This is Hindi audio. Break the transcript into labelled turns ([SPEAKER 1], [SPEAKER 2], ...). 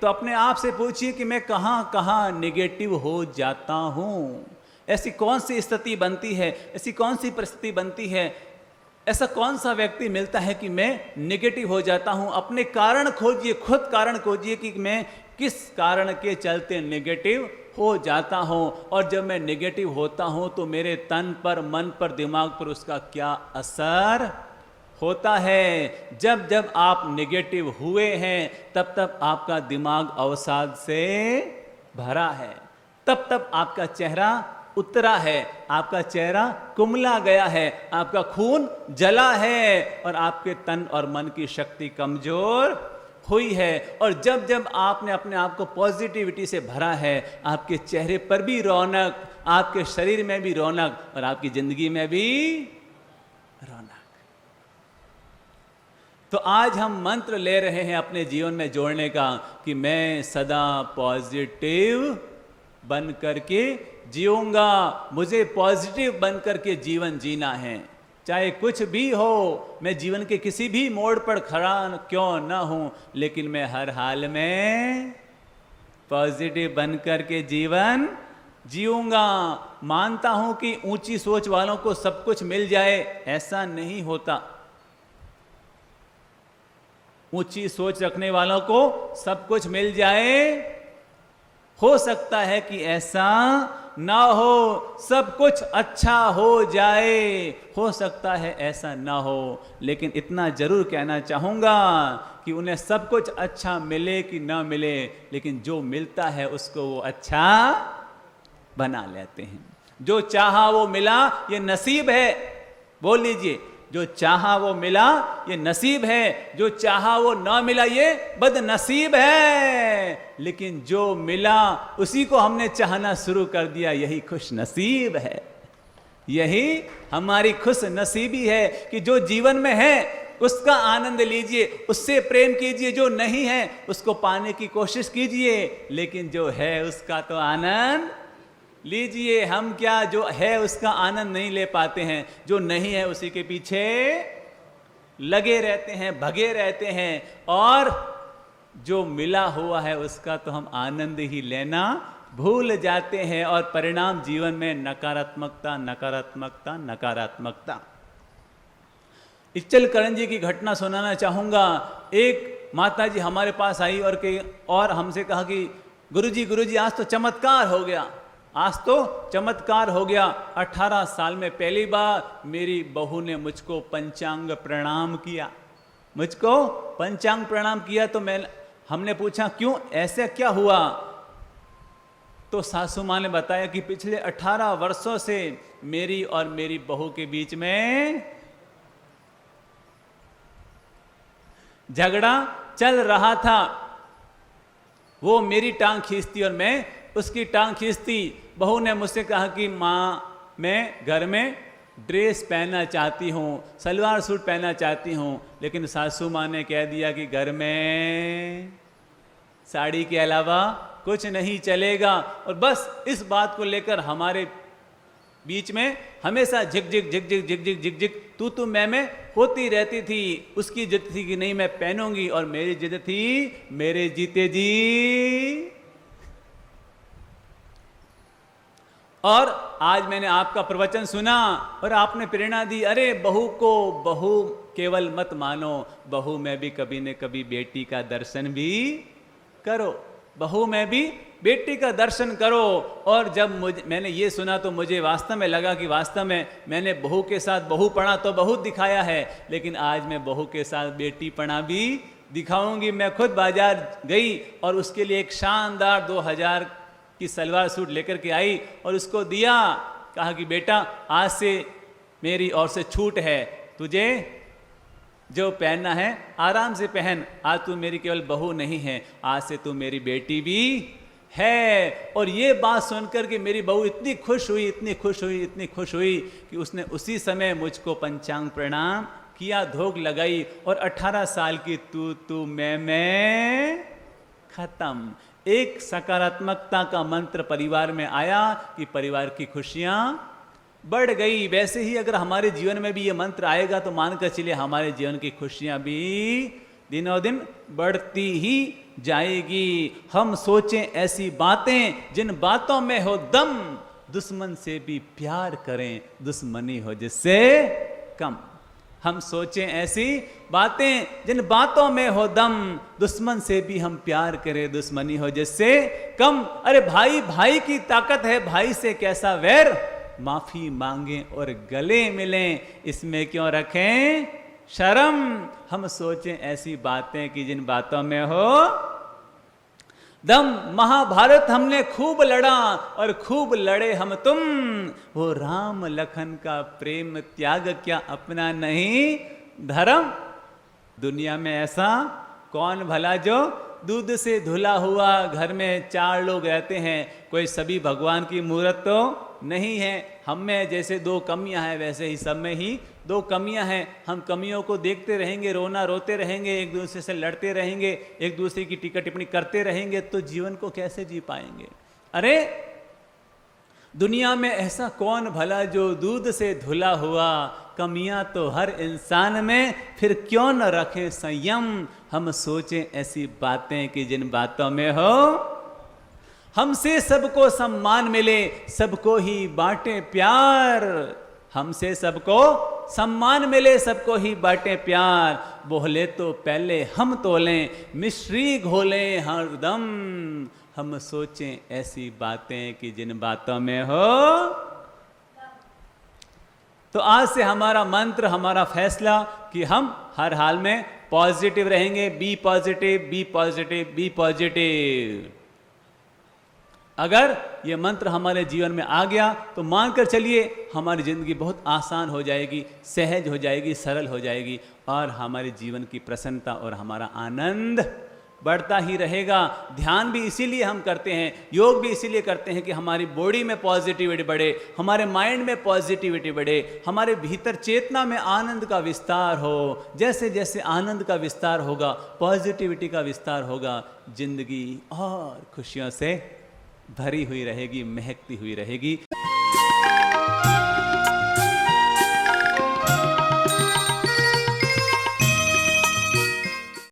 [SPEAKER 1] तो अपने आप से पूछिए कि मैं कहाँ कहाँ नेगेटिव हो जाता हूँ। ऐसी कौन सी स्थिति बनती है, ऐसी कौन सी परिस्थिति बनती है, ऐसा कौन सा व्यक्ति मिलता है कि मैं नेगेटिव हो जाता हूँ। अपने कारण खोजिए, खुद कारण खोजिए कि मैं किस कारण के चलते नेगेटिव हो जाता हूँ, और जब मैं नेगेटिव होता हूँ तो मेरे तन पर, मन पर, दिमाग पर उसका क्या असर होता है। जब जब आप नेगेटिव हुए हैं तब तब आपका दिमाग अवसाद से भरा है, तब तब आपका चेहरा उतरा है, आपका चेहरा कुमला गया है, आपका खून जला है, और आपके तन और मन की शक्ति कमजोर हुई है। और जब जब आपने अपने आप को पॉजिटिविटी से भरा है, आपके चेहरे पर भी रौनक, आपके शरीर में भी रौनक, और आपकी जिंदगी में भी रौनक। तो आज हम मंत्र ले रहे हैं अपने जीवन में जोड़ने का कि मैं सदा पॉजिटिव बन करके जीऊंगा, मुझे पॉजिटिव बन करके जीवन जीना है। चाहे कुछ भी हो, मैं जीवन के किसी भी मोड़ पर खड़ा क्यों ना हूं, लेकिन मैं हर हाल में पॉजिटिव बन करके जीवन जीऊंगा। मानता हूं कि ऊंची सोच वालों को सब कुछ मिल जाए, ऐसा नहीं होता। ऊंची सोच रखने वालों को सब कुछ मिल जाए, हो सकता है कि ऐसा ना हो, सब कुछ अच्छा हो जाए, हो सकता है ऐसा ना हो। लेकिन इतना जरूर कहना चाहूंगा कि उन्हें सब कुछ अच्छा मिले कि ना मिले, लेकिन जो मिलता है उसको वो अच्छा बना लेते हैं। जो चाहा वो मिला, ये नसीब है। बोल लीजिए, जो चाहा वो मिला ये नसीब है, जो चाहा वो ना मिला ये बदनसीब है। लेकिन जो मिला उसी को हमने चाहना शुरू कर दिया, यही खुश नसीब है। यही हमारी खुश नसीबी है कि जो जीवन में है उसका आनंद लीजिए, उससे प्रेम कीजिए। जो नहीं है उसको पाने की कोशिश कीजिए, लेकिन जो है उसका तो आनंद लीजिए। हम क्या जो है उसका आनंद नहीं ले पाते हैं, जो नहीं है उसी के पीछे लगे रहते हैं, भगे रहते हैं, और जो मिला हुआ है उसका तो हम आनंद ही लेना भूल जाते हैं, और परिणाम जीवन में नकारात्मकता, नकारात्मकता, नकारात्मकता। इच्चल करण जी की घटना सुनाना चाहूंगा। एक माता जी हमारे पास आई और हमसे कहा कि गुरुजी आज तो चमत्कार हो गया, आज तो चमत्कार हो गया। 18 साल में पहली बार मेरी बहू ने मुझको पंचांग प्रणाम किया, मुझको पंचांग प्रणाम किया। तो हमने पूछा क्यों, ऐसे क्या हुआ? तो सासू माँ ने बताया कि पिछले 18 वर्षों से मेरी और मेरी बहू के बीच में झगड़ा चल रहा था। वो मेरी टांग खींचती और मैं उसकी टांग खींचती। बहू ने मुझसे कहा कि माँ मैं घर में ड्रेस पहनना चाहती हूँ, सलवार सूट पहनना चाहती हूँ, लेकिन सासू माँ ने कह दिया कि घर में साड़ी के अलावा कुछ नहीं चलेगा। और बस इस बात को लेकर हमारे बीच में हमेशा झिक झिक झिक झिक झिक झिक झिक झिक तू मैं होती रहती थी। उसकी जिद थी कि नहीं मैं पहनूंगी, और मेरी जिद थी मेरे जीते जी। और आज मैंने आपका प्रवचन सुना और आपने प्रेरणा दी, अरे बहू को बहू केवल मत मानो, बहू में भी कभी न कभी बेटी का दर्शन भी करो, बहू में भी बेटी का दर्शन करो। और जब मैंने ये सुना तो मुझे वास्तव में लगा कि वास्तव में मैंने बहू के साथ बहू पना तो बहुत दिखाया है, लेकिन आज मैं बहू के साथ बेटी पना भी दिखाऊंगी। मैं खुद बाजार गई और उसके लिए एक शानदार 2000 की सलवार सूट लेकर के आई और उसको दिया। कहा कि बेटा आज से मेरी ओर से छूट है, तुझे जो पहनना है आराम से पहन। आज तू मेरी केवल बहू नहीं है, आज से तू मेरी बेटी भी है। और ये बात सुनकर के मेरी बहू इतनी खुश हुई, इतनी खुश हुई, इतनी खुश हुई कि उसने उसी समय मुझको पंचांग प्रणाम किया, धोख लगाई। और 18 साल की तू मैं खत्म। एक सकारात्मकता का मंत्र परिवार में आया कि परिवार की खुशियां बढ़ गई। वैसे ही अगर हमारे जीवन में भी ये मंत्र आएगा तो मानकर चलिए हमारे जीवन की खुशियां भी दिनों दिन बढ़ती ही जाएगी। हम सोचें ऐसी बातें जिन बातों में हो दम, दुश्मन से भी प्यार करें, दुश्मनी हो जिससे कम। हम सोचें ऐसी बातें जिन बातों में हो दम, दुश्मन से भी हम प्यार करें, दुश्मनी हो जिससे कम। अरे भाई भाई की ताकत है, भाई से कैसा वैर, माफी मांगें और गले मिलें, इसमें क्यों रखें शर्म। हम सोचें ऐसी बातें कि जिन बातों में हो दम। महाभारत हमने खूब लड़ा और खूब लड़े हम तुम, वो राम लखन का प्रेम त्याग क्या अपना नहीं धर्म। दुनिया में ऐसा कौन भला जो दूध से धुला हुआ घर में 4 लोग रहते हैं, कोई सभी भगवान की मूर्त तो नहीं है। हम में जैसे 2 कमियां हैं वैसे ही सब में ही 2 कमियां हैं। हम कमियों को देखते रहेंगे, रोना रोते रहेंगे, एक दूसरे से लड़ते रहेंगे, एक दूसरे की टीका टिप्पणी करते रहेंगे, तो जीवन को कैसे जी पाएंगे। अरे दुनिया में ऐसा कौन भला जो दूध से धुला हुआ, कमियां तो हर इंसान में, फिर क्यों न रखे संयम। हम सोचें ऐसी बातें कि जिन बातों में हो हमसे सबको सम्मान मिले, सबको ही बांटे प्यार। हमसे सबको सम्मान मिले, सबको ही बांटे प्यार। बोले तो पहले हम तोलें, मिश्री घोलें हरदम। हम सोचें ऐसी बातें कि जिन बातों में हो। तो आज से हमारा मंत्र, हमारा फैसला कि हम हर हाल में पॉजिटिव रहेंगे। Be positive, be positive, be positive. अगर ये मंत्र हमारे जीवन में आ गया तो मानकर चलिए हमारी ज़िंदगी बहुत आसान हो जाएगी, सहज हो जाएगी, सरल हो जाएगी, और हमारे जीवन की प्रसन्नता और हमारा आनंद बढ़ता ही रहेगा। ध्यान भी इसीलिए हम करते हैं, योग भी इसीलिए करते हैं कि हमारी बॉडी में पॉजिटिविटी बढ़े, हमारे माइंड में पॉजिटिविटी बढ़े, हमारे भीतर चेतना में आनंद का विस्तार हो। जैसे जैसे आनंद का विस्तार होगा, पॉजिटिविटी का विस्तार होगा, जिंदगी और खुशियों से भरी हुई रहेगी, महकती हुई रहेगी।